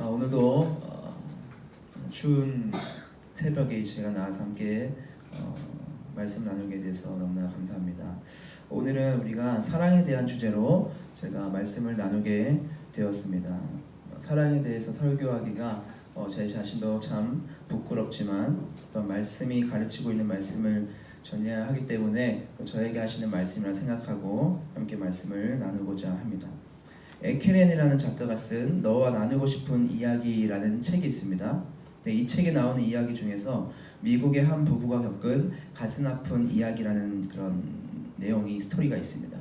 오늘도 추운 새벽에 제가 나와서 함께 말씀 나누게 돼서 너무나 감사합니다. 오늘은 우리가 사랑에 대한 주제로 제가 말씀을 나누게 되었습니다. 사랑에 대해서 설교하기가 제 자신도 참 부끄럽지만 또 말씀이 가르치고 있는 말씀을 전해야 하기 때문에 또 저에게 하시는 말씀이라 생각하고 함께 말씀을 나누고자 합니다. 에케렌이라는 작가가 쓴 너와 나누고 싶은 이야기라는 책이 있습니다. 이 책에 나오는 이야기 중에서 미국의 한 부부가 겪은 가슴 아픈 이야기라는 그런 내용이 스토리가 있습니다.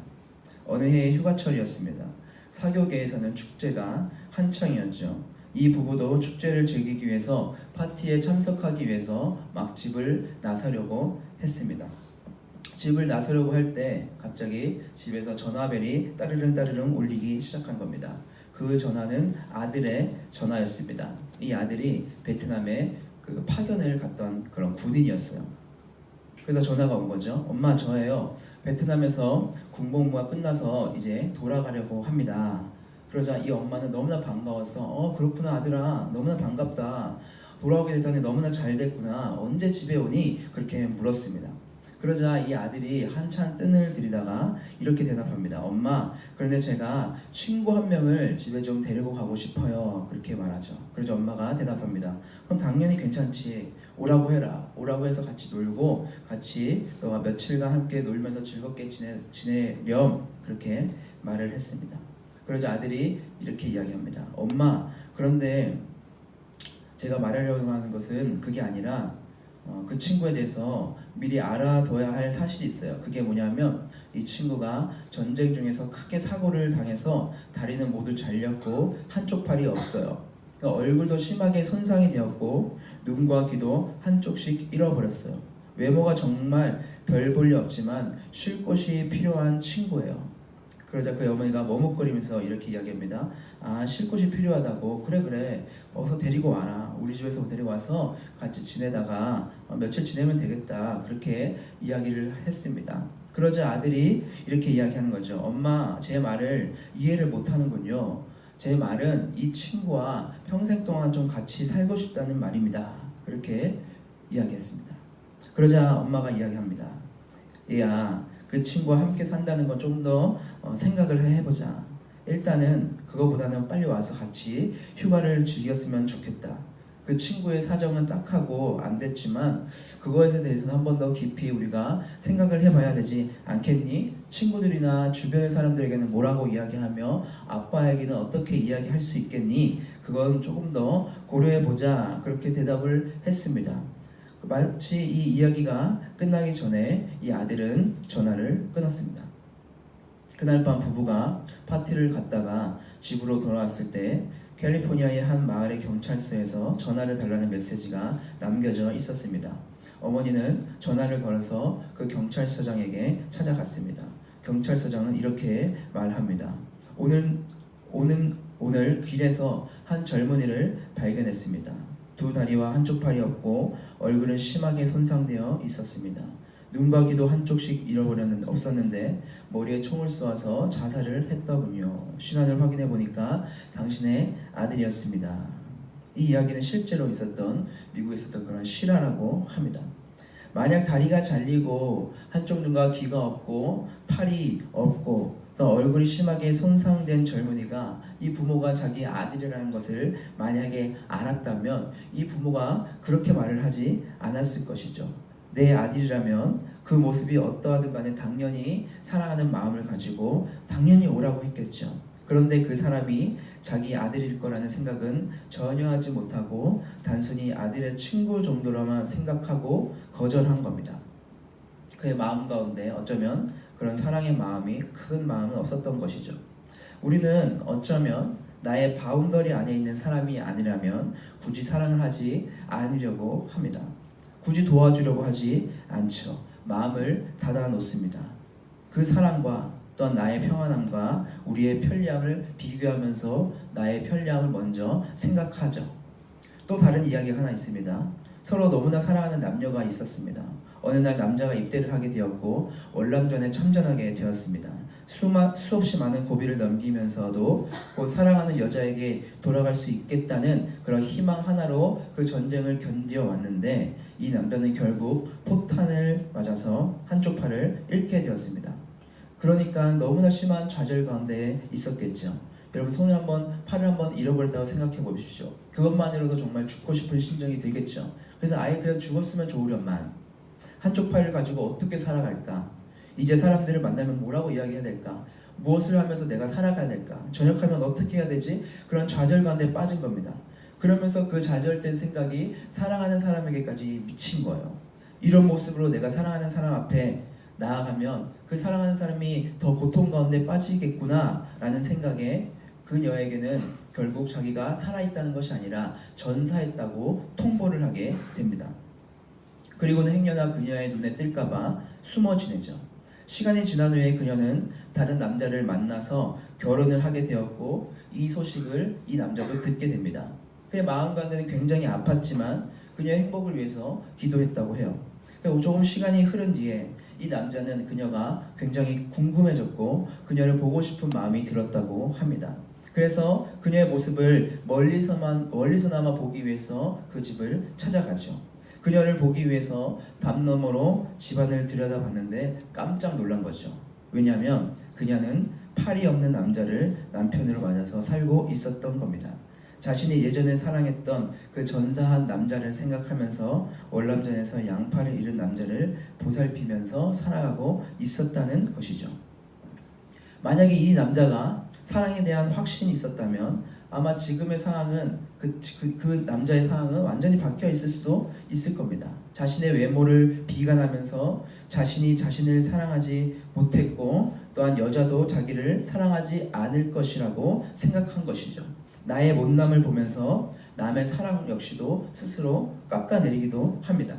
어느 해의 휴가철이었습니다. 사교계에서는 축제가 한창이었죠. 이 부부도 축제를 즐기기 위해서 파티에 참석하기 위해서 막 집을 나서려고 했습니다. 집을 나서려고 할 때 갑자기 집에서 전화벨이 따르릉 울리기 시작한 겁니다. 그 전화는 아들의 전화였습니다. 이 아들이 베트남에 그 파견을 갔던 그런 군인이었어요. 그래서 전화가 온 거죠. 엄마, 저예요. 베트남에서 군복무가 끝나서 이제 돌아가려고 합니다. 그러자 이 엄마는 너무나 반가워서 그렇구나 아들아, 너무나 반갑다. 돌아오게 됐다니 너무나 잘 됐구나. 언제 집에 오니? 그렇게 물었습니다. 그러자 이 아들이 한참 뜬을 들이다가 이렇게 대답합니다. 엄마, 그런데 제가 친구 한 명을 집에 좀 데리고 가고 싶어요. 그렇게 말하죠. 그러자 엄마가 대답합니다. 그럼 당연히 괜찮지. 오라고 해라. 오라고 해서 같이 놀고 같이 너가 며칠간 함께 놀면서 즐겁게 지내렴. 그렇게 말을 했습니다. 그러자 아들이 이렇게 이야기합니다. 엄마, 그런데 제가 말하려고 하는 것은 그게 아니라 그 친구에 대해서 미리 알아둬야 할 사실이 있어요. 그게 뭐냐면 이 친구가 전쟁 중에서 크게 사고를 당해서 다리는 모두 잘렸고 한쪽 팔이 없어요. 얼굴도 심하게 손상이 되었고 눈과 귀도 한쪽씩 잃어버렸어요. 외모가 정말 별 볼 일 없지만 쉴 곳이 필요한 친구예요. 그러자 그 어머니가 머뭇거리면서 이렇게 이야기합니다. 쉴 곳이 필요하다고? 그래 어서 데리고 와라. 우리 집에서 데리고 와서 같이 지내다가 며칠 지내면 되겠다. 그렇게 이야기를 했습니다. 그러자 아들이 이렇게 이야기하는 거죠. 엄마, 제 말을 이해를 못하는군요. 제 말은 이 친구와 평생 동안 좀 같이 살고 싶다는 말입니다. 그렇게 이야기했습니다. 그러자 엄마가 이야기합니다. 얘야, 그 친구와 함께 산다는 건 좀 더 생각을 해보자. 일단은 그거보다는 빨리 와서 같이 휴가를 즐겼으면 좋겠다. 그 친구의 사정은 딱하고 안 됐지만 그거에 대해서는 한 번 더 깊이 우리가 생각을 해봐야 되지 않겠니? 친구들이나 주변의 사람들에게는 뭐라고 이야기하며 아빠에게는 어떻게 이야기할 수 있겠니? 그건 조금 더 고려해보자. 그렇게 대답을 했습니다. 마치 이 이야기가 끝나기 전에 이 아들은 전화를 끊었습니다. 그날 밤 부부가 파티를 갔다가 집으로 돌아왔을 때 캘리포니아의 한 마을의 경찰서에서 전화를 달라는 메시지가 남겨져 있었습니다. 어머니는 전화를 걸어서 그 경찰서장에게 찾아갔습니다. 경찰서장은 이렇게 말합니다. 오늘 길에서 한 젊은이를 발견했습니다. 두 다리와 한쪽 팔이 없고 얼굴은 심하게 손상되어 있었습니다. 눈과 귀도 한쪽씩 없었는데 머리에 총을 쏘아서 자살을 했더군요. 신원을 확인해 보니까 당신의 아들이었습니다. 이 이야기는 실제로 미국에 있었던 그런 실화라고 합니다. 만약 다리가 잘리고 한쪽 눈과 귀가 없고 팔이 없고 또 얼굴이 심하게 손상된 젊은이가 이 부모가 자기 아들이라는 것을 만약에 알았다면 이 부모가 그렇게 말을 하지 않았을 것이죠. 내 아들이라면 그 모습이 어떠하든 간에 당연히 사랑하는 마음을 가지고 당연히 오라고 했겠죠. 그런데 그 사람이 자기 아들일 거라는 생각은 전혀 하지 못하고 단순히 아들의 친구 정도로만 생각하고 거절한 겁니다. 그의 마음 가운데 어쩌면 그런 사랑의 마음이 큰 마음은 없었던 것이죠. 우리는 어쩌면 나의 바운더리 안에 있는 사람이 아니라면 굳이 사랑을 하지 않으려고 합니다. 굳이 도와주려고 하지 않죠. 마음을 닫아 놓습니다. 그 사랑과 또한 나의 평안함과 우리의 편리함을 비교하면서 나의 편리함을 먼저 생각하죠. 또 다른 이야기가 하나 있습니다. 서로 너무나 사랑하는 남녀가 있었습니다. 어느 날 남자가 입대를 하게 되었고 월남전에 참전하게 되었습니다. 수없이 많은 고비를 넘기면서도 곧 사랑하는 여자에게 돌아갈 수 있겠다는 그런 희망 하나로 그 전쟁을 견뎌왔는데 이 남자는 결국 포탄을 맞아서 한쪽 팔을 잃게 되었습니다. 그러니까 너무나 심한 좌절 가운데 있었겠죠. 여러분 팔을 한번 잃어버렸다고 생각해 보십시오. 그것만으로도 정말 죽고 싶은 심정이 들겠죠. 그래서 아예 그냥 죽었으면 좋으련만 한쪽 팔을 가지고 어떻게 살아갈까? 이제 사람들을 만나면 뭐라고 이야기해야 될까? 무엇을 하면서 내가 살아가야 될까? 전역하면 어떻게 해야 되지? 그런 좌절 가운데 빠진 겁니다. 그러면서 그 좌절된 생각이 사랑하는 사람에게까지 미친 거예요. 이런 모습으로 내가 사랑하는 사람 앞에 나아가면 그 사랑하는 사람이 더 고통 가운데 빠지겠구나 라는 생각에 그녀에게는 결국 자기가 살아있다는 것이 아니라 전사했다고 통보를 하게 됩니다. 그리고는 행여나 그녀의 눈에 띌까봐 숨어 지내죠. 시간이 지난 후에 그녀는 다른 남자를 만나서 결혼을 하게 되었고 이 소식을 이 남자도 듣게 됩니다. 그의 마음 가운데는 굉장히 아팠지만 그녀의 행복을 위해서 기도했다고 해요. 조금 시간이 흐른 뒤에 이 남자는 그녀가 굉장히 궁금해졌고 그녀를 보고 싶은 마음이 들었다고 합니다. 그래서 그녀의 모습을 멀리서나마 보기 위해서 그 집을 찾아가죠. 그녀를 보기 위해서 담 너머로 집안을 들여다봤는데 깜짝 놀란 거죠. 왜냐하면 그녀는 팔이 없는 남자를 남편으로 맞아서 살고 있었던 겁니다. 자신이 예전에 사랑했던 그 전사한 남자를 생각하면서 월남전에서 양팔을 잃은 남자를 보살피면서 살아가고 있었다는 것이죠. 만약에 이 남자가 사랑에 대한 확신이 있었다면 아마 지금의 상황은 그 남자의 상황은 완전히 바뀌어 있을 수도 있을 겁니다. 자신의 외모를 비관하면서 자신이 자신을 사랑하지 못했고 또한 여자도 자기를 사랑하지 않을 것이라고 생각한 것이죠. 나의 못남을 보면서 남의 사랑 역시도 스스로 깎아내리기도 합니다.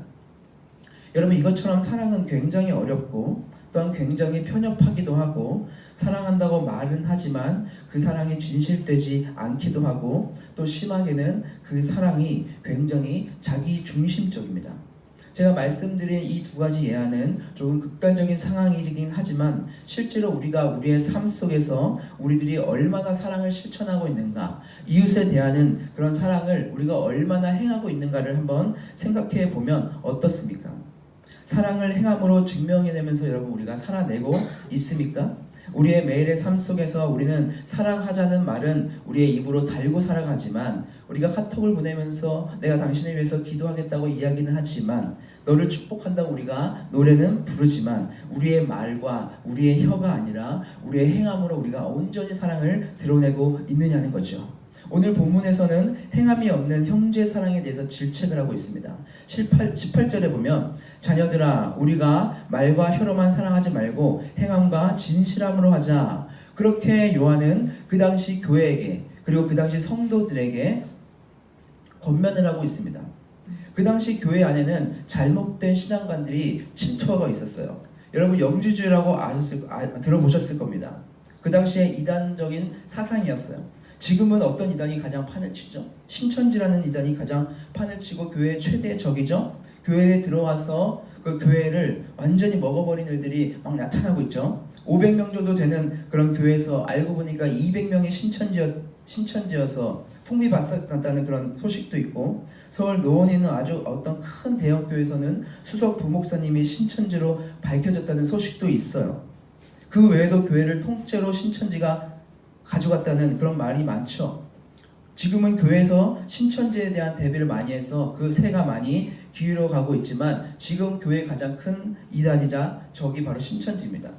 여러분 이것처럼 사랑은 굉장히 어렵고 또한 굉장히 편협하기도 하고 사랑한다고 말은 하지만 그 사랑이 진실되지 않기도 하고 또 심하게는 그 사랑이 굉장히 자기 중심적입니다. 제가 말씀드린 이 두 가지 예화는 조금 극단적인 상황이긴 하지만 실제로 우리가 우리의 삶 속에서 우리들이 얼마나 사랑을 실천하고 있는가, 이웃에 대하는 그런 사랑을 우리가 얼마나 행하고 있는가를 한번 생각해 보면 어떻습니까? 사랑을 행함으로 증명해내면서 여러분 우리가 살아내고 있습니까? 우리의 매일의 삶 속에서 우리는 사랑하자는 말은 우리의 입으로 달고 살아가지만 우리가 카톡을 보내면서 내가 당신을 위해서 기도하겠다고 이야기는 하지만 너를 축복한다고 우리가 노래는 부르지만 우리의 말과 우리의 혀가 아니라 우리의 행함으로 우리가 온전히 사랑을 드러내고 있느냐는 거죠. 오늘 본문에서는 행함이 없는 형제 사랑에 대해서 질책을 하고 있습니다. 18절에 보면 자녀들아 우리가 말과 혀로만 사랑하지 말고 행함과 진실함으로 하자. 그렇게 요한은 그 당시 교회에게 그리고 그 당시 성도들에게 권면을 하고 있습니다. 그 당시 교회 안에는 잘못된 신앙관들이 침투하고 있었어요. 여러분 영지주의라고 들어보셨을 겁니다. 그 당시에 이단적인 사상이었어요. 지금은 어떤 이단이 가장 판을 치죠? 신천지라는 이단이 가장 판을 치고 교회의 최대의 적이죠. 교회에 들어와서 그 교회를 완전히 먹어버린 일들이 막 나타나고 있죠. 500명 정도 되는 그런 교회에서 알고 보니까 200명이 신천지여서 풍비박산났다는 그런 소식도 있고, 서울 노원에 있는 아주 어떤 큰 대형 교회에서는 수석 부목사님이 신천지로 밝혀졌다는 소식도 있어요. 그 외에도 교회를 통째로 신천지가 가져갔다는 그런 말이 많죠. 지금은 교회에서 신천지에 대한 대비를 많이 해서 그 세가 많이 기울어 가고 있지만 지금 교회의 가장 큰 이단이자 적이 바로 신천지입니다.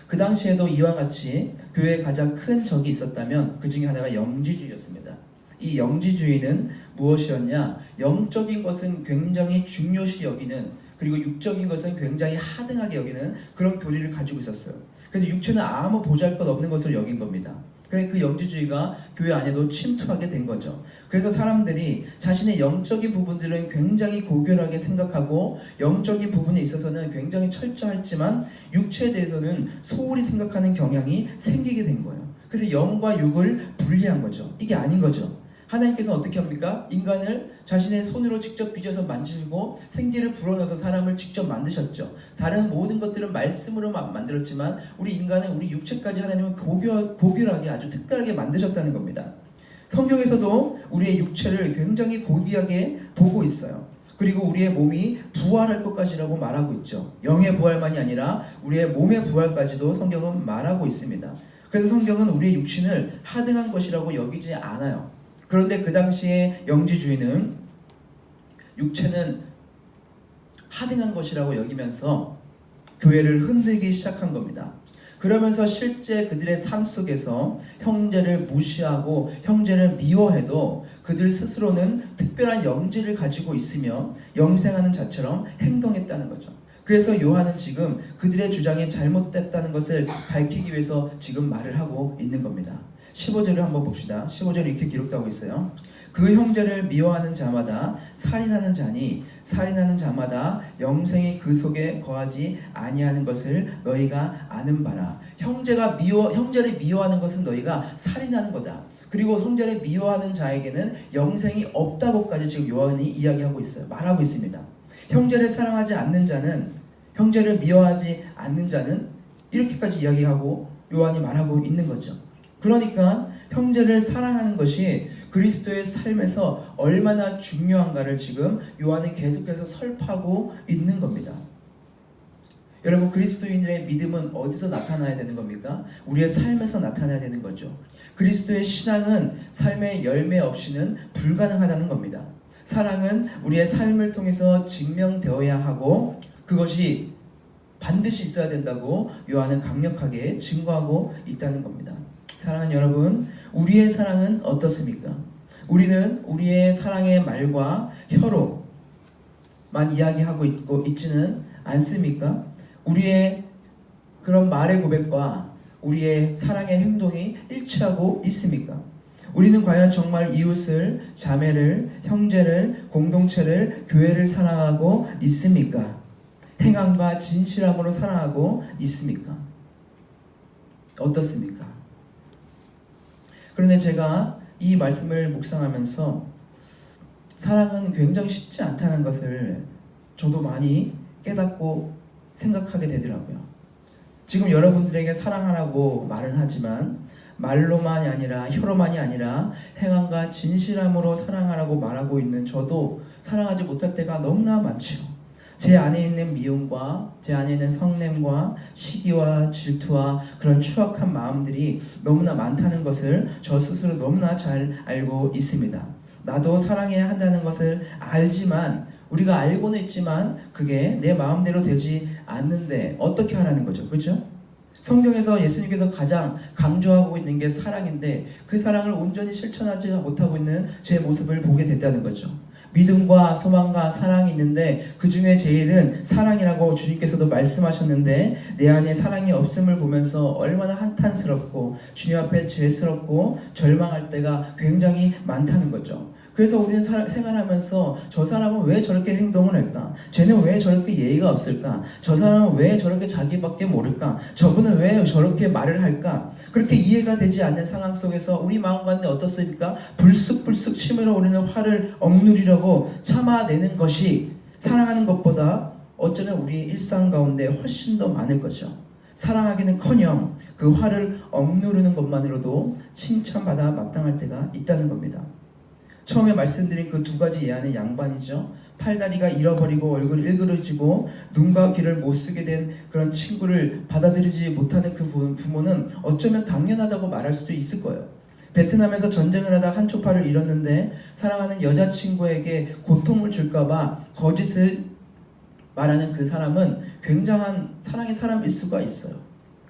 그 당시에도 이와 같이 교회에 가장 큰 적이 있었다면 그 중에 하나가 영지주의였습니다. 이 영지주의는 무엇이었냐? 영적인 것은 굉장히 중요시 여기는, 그리고 육적인 것은 굉장히 하등하게 여기는 그런 교리를 가지고 있었어요. 그래서 육체는 아무 보잘것없는 것을 여긴 겁니다. 그래서 그 영지주의가 교회 안에도 침투하게 된 거죠. 그래서 사람들이 자신의 영적인 부분들은 굉장히 고결하게 생각하고 영적인 부분에 있어서는 굉장히 철저했지만 육체에 대해서는 소홀히 생각하는 경향이 생기게 된 거예요. 그래서 영과 육을 분리한 거죠. 이게 아닌 거죠. 하나님께서는 어떻게 합니까? 인간을 자신의 손으로 직접 빚어서 만지시고 생기를 불어넣어서 사람을 직접 만드셨죠. 다른 모든 것들은 말씀으로 만들었지만 우리 인간은 우리 육체까지 하나님은 고결하게 아주 특별하게 만드셨다는 겁니다. 성경에서도 우리의 육체를 굉장히 고귀하게 보고 있어요. 그리고 우리의 몸이 부활할 것까지라고 말하고 있죠. 영의 부활만이 아니라 우리의 몸의 부활까지도 성경은 말하고 있습니다. 그래서 성경은 우리의 육신을 하등한 것이라고 여기지 않아요. 그런데 그 당시에 영지주의는 육체는 하등한 것이라고 여기면서 교회를 흔들기 시작한 겁니다. 그러면서 실제 그들의 삶 속에서 형제를 무시하고 형제를 미워해도 그들 스스로는 특별한 영지를 가지고 있으며 영생하는 자처럼 행동했다는 거죠. 그래서 요한은 지금 그들의 주장이 잘못됐다는 것을 밝히기 위해서 지금 말을 하고 있는 겁니다. 15절을 한번 봅시다. 15절에 이렇게 기록되고 있어요. 그 형제를 미워하는 자마다 살인하는 자니 살인하는 자마다 영생이 그 속에 거하지 아니하는 것을 너희가 아는 바라. 형제를 미워하는 것은 너희가 살인하는 거다. 그리고 형제를 미워하는 자에게는 영생이 없다고까지 지금 요한이 이야기하고 있어요. 말하고 있습니다. 형제를 사랑하지 않는 자는, 형제를 미워하지 않는 자는 이렇게까지 이야기하고 요한이 말하고 있는 거죠. 그러니까 형제를 사랑하는 것이 그리스도의 삶에서 얼마나 중요한가를 지금 요한은 계속해서 설파하고 있는 겁니다. 여러분, 그리스도인들의 믿음은 어디서 나타나야 되는 겁니까? 우리의 삶에서 나타나야 되는 거죠. 그리스도의 신앙은 삶의 열매 없이는 불가능하다는 겁니다. 사랑은 우리의 삶을 통해서 증명되어야 하고 그것이 반드시 있어야 된다고 요한은 강력하게 증거하고 있다는 겁니다. 사랑하는 여러분, 우리의 사랑은 어떻습니까? 우리는 우리의 사랑의 말과 혀로만 이야기하고 있지는 않습니까? 우리의 그런 말의 고백과 우리의 사랑의 행동이 일치하고 있습니까? 우리는 과연 정말 이웃을, 자매를, 형제를, 공동체를, 교회를 사랑하고 있습니까? 행함과 진실함으로 사랑하고 있습니까? 어떻습니까? 그런데 제가 이 말씀을 묵상하면서 사랑은 굉장히 쉽지 않다는 것을 저도 많이 깨닫고 생각하게 되더라고요. 지금 여러분들에게 사랑하라고 말은 하지만 말로만이 아니라 혀로만이 아니라 행함과 진실함으로 사랑하라고 말하고 있는 저도 사랑하지 못할 때가 너무나 많죠. 제 안에 있는 미움과 제 안에 있는 성냄과 시기와 질투와 그런 추악한 마음들이 너무나 많다는 것을 저 스스로 너무나 잘 알고 있습니다. 나도 사랑해야 한다는 것을 알지만 우리가 알고는 있지만 그게 내 마음대로 되지 않는데 어떻게 하라는 거죠. 그렇죠? 성경에서 예수님께서 가장 강조하고 있는 게 사랑인데 그 사랑을 온전히 실천하지 못하고 있는 제 모습을 보게 됐다는 거죠. 믿음과 소망과 사랑이 있는데 그 중에 제일은 사랑이라고 주님께서도 말씀하셨는데 내 안에 사랑이 없음을 보면서 얼마나 한탄스럽고 주님 앞에 죄스럽고 절망할 때가 굉장히 많다는 거죠. 그래서 우리는 생활하면서 저 사람은 왜 저렇게 행동을 할까? 쟤는 왜 저렇게 예의가 없을까? 저 사람은 왜 저렇게 자기밖에 모를까? 저분은 왜 저렇게 말을 할까? 그렇게 이해가 되지 않는 상황 속에서 우리 마음 가운데 어떻습니까? 불쑥불쑥 치밀어 오르는 화를 억누리려고 참아내는 것이 사랑하는 것보다 어쩌면 우리 일상 가운데 훨씬 더 많을 거죠. 사랑하기는커녕 그 화를 억누르는 것만으로도 칭찬받아 마땅할 때가 있다는 겁니다. 처음에 말씀드린 그 두 가지 예화는 양반이죠. 팔다리가 잃어버리고 얼굴이 일그러지고 눈과 귀를 못 쓰게 된 그런 친구를 받아들이지 못하는 그 부모는 어쩌면 당연하다고 말할 수도 있을 거예요. 베트남에서 전쟁을 하다 한쪽 팔을 잃었는데 사랑하는 여자친구에게 고통을 줄까봐 거짓을 말하는 그 사람은 굉장한 사랑의 사람일 수가 있어요.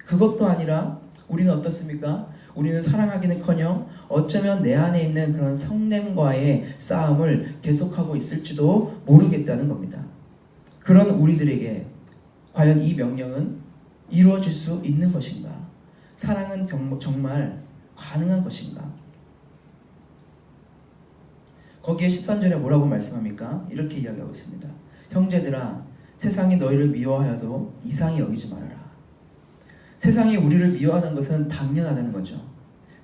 그것도 아니라 우리는 어떻습니까? 우리는 사랑하기는커녕 어쩌면 내 안에 있는 그런 성냄과의 싸움을 계속하고 있을지도 모르겠다는 겁니다. 그런 우리들에게 과연 이 명령은 이루어질 수 있는 것인가? 사랑은 정말 가능한 것인가? 거기에 13절에 뭐라고 말씀합니까? 이렇게 이야기하고 있습니다. 형제들아, 세상이 너희를 미워하여도 이상히 여기지 말아라. 세상이 우리를 미워하는 것은 당연하다는 거죠.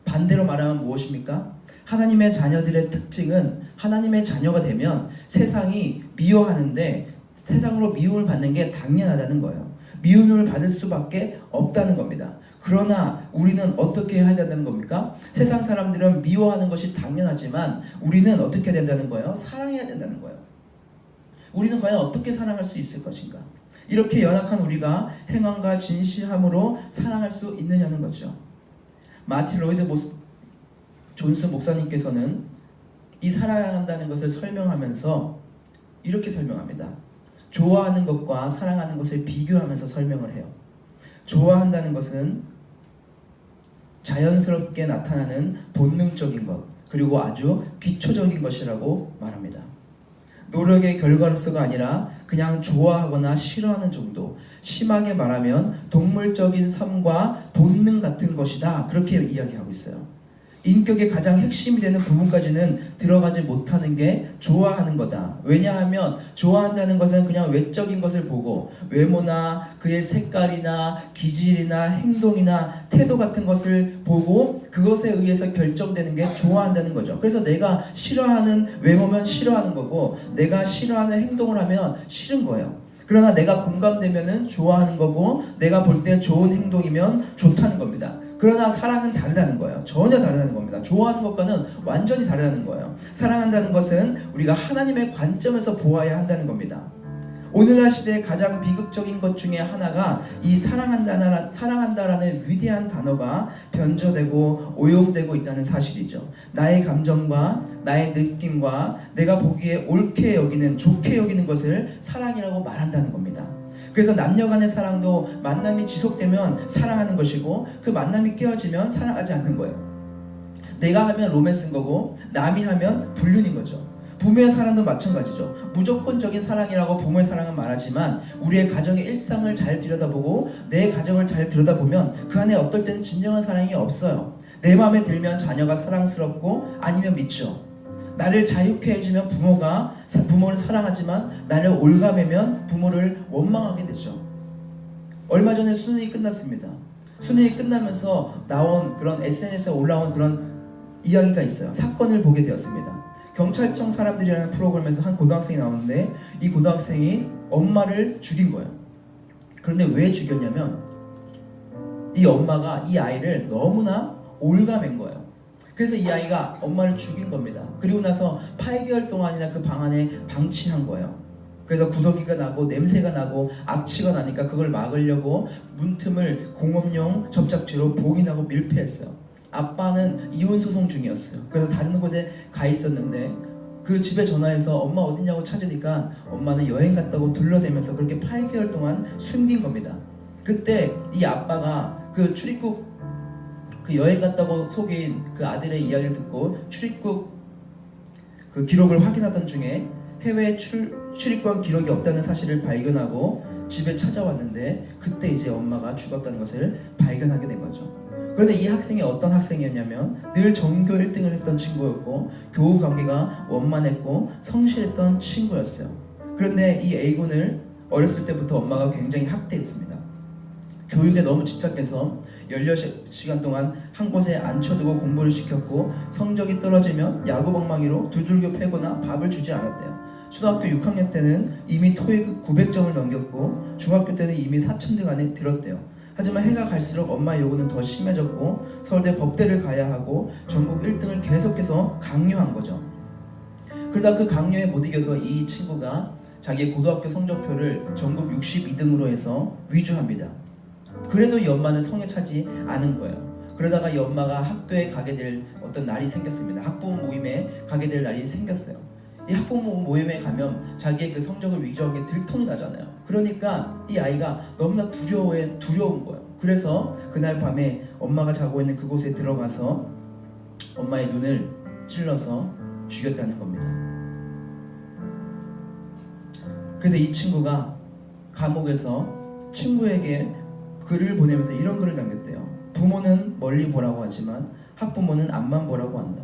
반대로 말하면 무엇입니까? 하나님의 자녀들의 특징은 하나님의 자녀가 되면 세상이 미워하는데 세상으로 미움을 받는 게 당연하다는 거예요. 미움을 받을 수밖에 없다는 겁니다. 그러나 우리는 어떻게 해야 된다는 겁니까? 세상 사람들은 미워하는 것이 당연하지만 우리는 어떻게 해야 된다는 거예요? 사랑해야 된다는 거예요. 우리는 과연 어떻게 사랑할 수 있을 것인가? 이렇게 연약한 우리가 행함과 진실함으로 사랑할 수 있느냐는 거죠. 마틴 로이드 존스 목사님께서는 이 사랑한다는 것을 설명하면서 이렇게 설명합니다. 좋아하는 것과 사랑하는 것을 비교하면서 설명을 해요. 좋아한다는 것은 자연스럽게 나타나는 본능적인 것, 그리고 아주 기초적인 것이라고 말합니다. 노력의 결과로서가 아니라 그냥 좋아하거나 싫어하는 정도, 심하게 말하면 동물적인 삶과 본능 같은 것이다, 그렇게 이야기하고 있어요. 인격의 가장 핵심이 되는 부분까지는 들어가지 못하는 게 좋아하는 거다. 왜냐하면 좋아한다는 것은 그냥 외적인 것을 보고 외모나 그의 색깔이나 기질이나 행동이나 태도 같은 것을 보고 그것에 의해서 결정되는 게 좋아한다는 거죠. 그래서 내가 싫어하는 외모면 싫어하는 거고 내가 싫어하는 행동을 하면 싫은 거예요. 그러나 내가 공감되면은 좋아하는 거고 내가 볼 때 좋은 행동이면 좋다는 겁니다. 그러나 사랑은 다르다는 거예요. 전혀 다르다는 겁니다. 좋아하는 것과는 완전히 다르다는 거예요. 사랑한다는 것은 우리가 하나님의 관점에서 보아야 한다는 겁니다. 오늘날 시대의 가장 비극적인 것 중에 하나가 이 사랑한다라는 위대한 단어가 변조되고 오용되고 있다는 사실이죠. 나의 감정과 나의 느낌과 내가 보기에 옳게 여기는, 좋게 여기는 것을 사랑이라고 말한다는 겁니다. 그래서 남녀 간의 사랑도 만남이 지속되면 사랑하는 것이고 그 만남이 깨어지면 사랑하지 않는 거예요. 내가 하면 로맨스인 거고 남이 하면 불륜인 거죠. 부모의 사랑도 마찬가지죠. 무조건적인 사랑이라고 부모의 사랑은 말하지만 우리의 가정의 일상을 잘 들여다보고 내 가정을 잘 들여다보면 그 안에 어떨 때는 진정한 사랑이 없어요. 내 마음에 들면 자녀가 사랑스럽고 아니면 미쳐. 나를 자유케 해주면 부모를 사랑하지만 나를 올가매면 부모를 원망하게 되죠. 얼마 전에 수능이 끝났습니다. 수능이 끝나면서 나온 그런 SNS에 올라온 그런 이야기가 있어요. 사건을 보게 되었습니다. 경찰청 사람들이라는 프로그램에서 한 고등학생이 나오는데 이 고등학생이 엄마를 죽인 거예요. 그런데 왜 죽였냐면 이 엄마가 이 아이를 너무나 올가맨 거예요. 그래서 이 아이가 엄마를 죽인 겁니다. 그리고 나서 8개월 동안이나 그 방 안에 방치한 거예요. 그래서 구더기가 나고 냄새가 나고 악취가 나니까 그걸 막으려고 문틈을 공업용 접착제로 봉인하고 밀폐했어요. 아빠는 이혼 소송 중이었어요. 그래서 다른 곳에 가 있었는데 그 집에 전화해서 엄마 어디냐고 찾으니까 엄마는 여행 갔다고 둘러대면서 그렇게 8개월 동안 숨긴 겁니다. 그때 이 아빠가 그 출입국 그 여행 갔다고 속인 그 아들의 이야기를 듣고 출입국 그 기록을 확인하던 중에 해외 출입국 기록이 없다는 사실을 발견하고 집에 찾아왔는데 그때 이제 엄마가 죽었다는 것을 발견하게 된 거죠. 그런데 이 학생이 어떤 학생이었냐면 늘 전교 1등을 했던 친구였고 교우 관계가 원만했고 성실했던 친구였어요. 그런데 이 A군을 어렸을 때부터 엄마가 굉장히 학대했습니다. 교육에 너무 집착해서 16시간 동안 한 곳에 앉혀두고 공부를 시켰고 성적이 떨어지면 야구방망이로 두들겨 패거나 밥을 주지 않았대요. 초등학교 6학년 때는 이미 토익 900점을 넘겼고 중학교 때는 이미 4,000등 안에 들었대요. 하지만 해가 갈수록 엄마의 요구는 더 심해졌고 서울대 법대를 가야 하고 전국 1등을 계속해서 강요한 거죠. 그러다 그 강요에 못 이겨서 이 친구가 자기 고등학교 성적표를 전국 62등으로 해서 위조합니다. 그래도 이 엄마는 성에 차지 않은 거예요. 그러다가 이 엄마가 학교에 가게 될 어떤 날이 생겼습니다. 학부모 모임에 가게 될 날이 생겼어요. 이 학부모 모임에 가면 자기의 그 성적을 위조한 게 들통이 나잖아요. 그러니까 이 아이가 너무나 두려운 거예요. 그래서 그날 밤에 엄마가 자고 있는 그곳에 들어가서 엄마의 눈을 찔러서 죽였다는 겁니다. 그래서 이 친구가 감옥에서 친구에게 글을 보내면서 이런 글을 남겼대요. 부모는 멀리 보라고 하지만 학부모는 앞만 보라고 한다.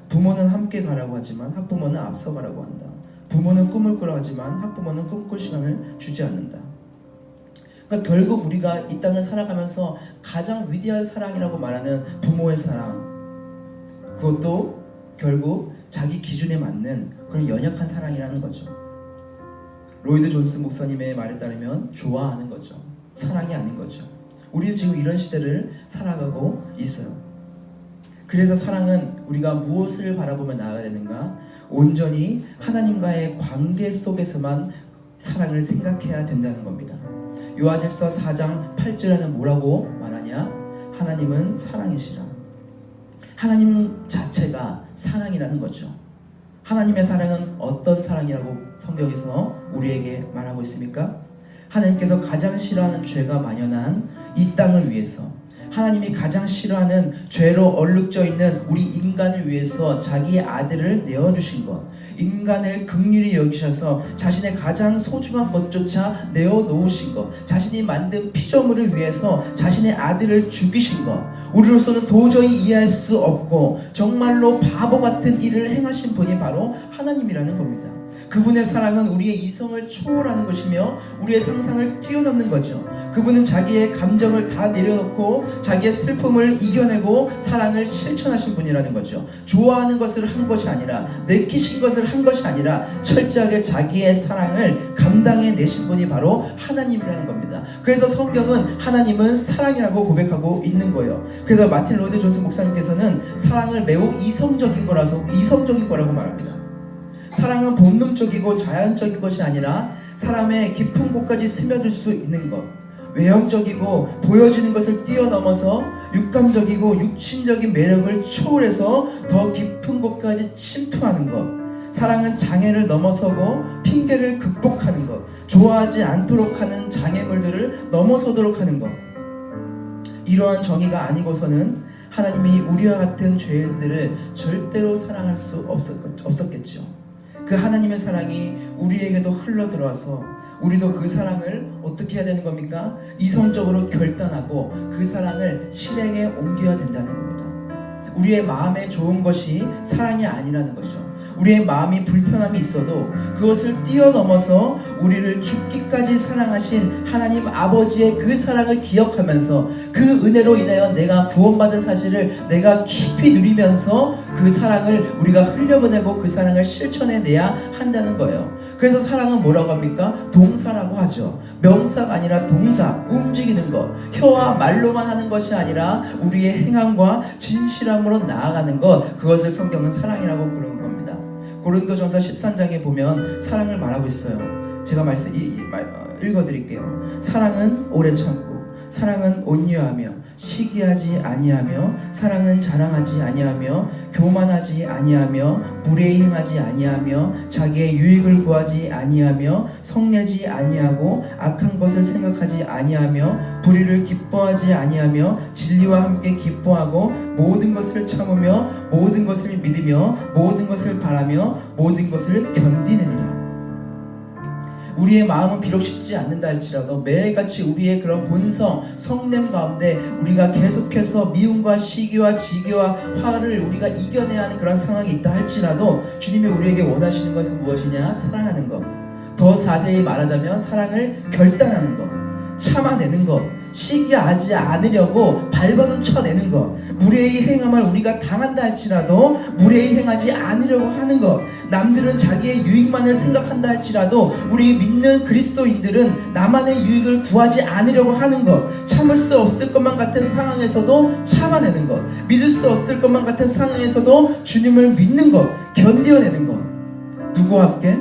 부모는 함께 가라고 하지만 학부모는 앞서 가라고 한다. 부모는 꿈을 꾸라고 하지만 학부모는 꿈꿀 시간을 주지 않는다. 그러니까 결국 우리가 이 땅을 살아가면서 가장 위대한 사랑이라고 말하는 부모의 사랑, 그것도 결국 자기 기준에 맞는 그런 연약한 사랑이라는 거죠. 로이드 존스 목사님의 말에 따르면 좋아하는 거죠. 사랑이 아닌 거죠. 우리는 지금 이런 시대를 살아가고 있어요. 그래서 사랑은 우리가 무엇을 바라보며 나아가야 되는가? 온전히 하나님과의 관계 속에서만 사랑을 생각해야 된다는 겁니다. 요한일서 4장 8절에는 뭐라고 말하냐? 하나님은 사랑이시라. 하나님 자체가 사랑이라는 거죠. 하나님의 사랑은 어떤 사랑이라고 성경에서 우리에게 말하고 있습니까? 하나님께서 가장 싫어하는 죄가 만연한 이 땅을 위해서, 하나님이 가장 싫어하는 죄로 얼룩져 있는 우리 인간을 위해서 자기의 아들을 내어주신 것, 인간을 긍휼히 여기셔서 자신의 가장 소중한 것조차 내어놓으신 것, 자신이 만든 피조물을 위해서 자신의 아들을 죽이신 것, 우리로서는 도저히 이해할 수 없고 정말로 바보 같은 일을 행하신 분이 바로 하나님이라는 겁니다. 그분의 사랑은 우리의 이성을 초월하는 것이며 우리의 상상을 뛰어넘는 거죠. 그분은 자기의 감정을 다 내려놓고 자기의 슬픔을 이겨내고 사랑을 실천하신 분이라는 거죠. 좋아하는 것을 한 것이 아니라, 내키신 것을 한 것이 아니라 철저하게 자기의 사랑을 감당해 내신 분이 바로 하나님이라는 겁니다. 그래서 성경은 하나님은 사랑이라고 고백하고 있는 거예요. 그래서 마틴 로이드 존스 목사님께서는 사랑을 매우 이성적인 거라고 말합니다. 사랑은 본능적이고 자연적인 것이 아니라 사람의 깊은 곳까지 스며들 수 있는 것, 외형적이고 보여지는 것을 뛰어넘어서 육감적이고 육신적인 매력을 초월해서 더 깊은 곳까지 침투하는 것, 사랑은 장애를 넘어서고 핑계를 극복하는 것, 좋아하지 않도록 하는 장애물들을 넘어서도록 하는 것. 이러한 정의가 아니고서는 하나님이 우리와 같은 죄인들을 절대로 사랑할 수 없었겠죠. 그 하나님의 사랑이 우리에게도 흘러들어와서 우리도 그 사랑을 어떻게 해야 되는 겁니까? 이성적으로 결단하고 그 사랑을 실행에 옮겨야 된다는 겁니다. 우리의 마음에 좋은 것이 사랑이 아니라는 거죠. 우리의 마음이 불편함이 있어도 그것을 뛰어넘어서 우리를 죽기까지 사랑하신 하나님 아버지의 그 사랑을 기억하면서 그 은혜로 인하여 내가 구원받은 사실을 내가 깊이 누리면서 그 사랑을 우리가 흘려보내고 그 사랑을 실천해내야 한다는 거예요. 그래서 사랑은 뭐라고 합니까? 동사라고 하죠. 명사가 아니라 동사, 움직이는 것, 혀와 말로만 하는 것이 아니라 우리의 행함과 진실함으로 나아가는 것, 그것을 성경은 사랑이라고 부르는 겁니다. 고린도전서 13장에 보면 사랑을 말하고 있어요. 제가 읽어드릴게요. 사랑은 오래 참고, 사랑은 온유하며, 시기하지 아니하며, 사랑은 자랑하지 아니하며, 교만하지 아니하며, 무례히 행하지 아니하며, 자기의 유익을 구하지 아니하며, 성내지 아니하고, 악한 것을 생각하지 아니하며, 불의를 기뻐하지 아니하며, 진리와 함께 기뻐하고, 모든 것을 참으며, 모든 것을 믿으며, 모든 것을 바라며, 모든 것을 견디느니라. 우리의 마음은 비록 쉽지 않는다 할지라도 매일같이 우리의 그런 본성, 성냄 가운데 우리가 계속해서 미움과 시기와 지기와 화를 우리가 이겨내야 하는 그런 상황이 있다 할지라도 주님이 우리에게 원하시는 것은 무엇이냐? 사랑하는 것. 더 자세히 말하자면 사랑을 결단하는 것, 참아내는 것, 시기하지 않으려고 발버둥 쳐내는 것, 무례히 행함을 우리가 당한다 할지라도 무례히 행하지 않으려고 하는 것, 남들은 자기의 유익만을 생각한다 할지라도 우리 믿는 그리스도인들은 나만의 유익을 구하지 않으려고 하는 것, 참을 수 없을 것만 같은 상황에서도 참아내는 것, 믿을 수 없을 것만 같은 상황에서도 주님을 믿는 것, 견뎌내는 것. 누구와 함께?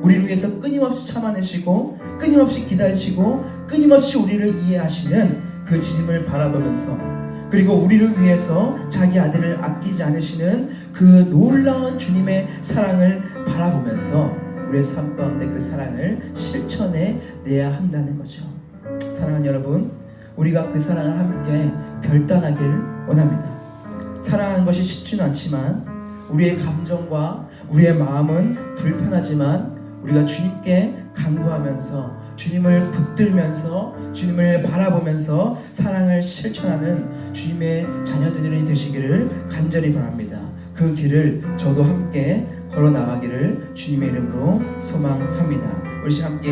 우리를 위해서 끊임없이 참아내시고 끊임없이 기다리시고 끊임없이 우리를 이해하시는 그 주님을 바라보면서, 그리고 우리를 위해서 자기 아들을 아끼지 않으시는 그 놀라운 주님의 사랑을 바라보면서 우리의 삶 가운데 그 사랑을 실천해 내야 한다는 거죠. 사랑하는 여러분, 우리가 그 사랑을 함께 결단하길 원합니다. 사랑하는 것이 쉽지는 않지만 우리의 감정과 우리의 마음은 불편하지만 우리가 주님께 간구하면서 주님을 붙들면서 주님을 바라보면서 사랑을 실천하는 주님의 자녀들이 되시기를 간절히 바랍니다. 그 길을 저도 함께 걸어 나가기를 주님의 이름으로 소망합니다. 우리 함께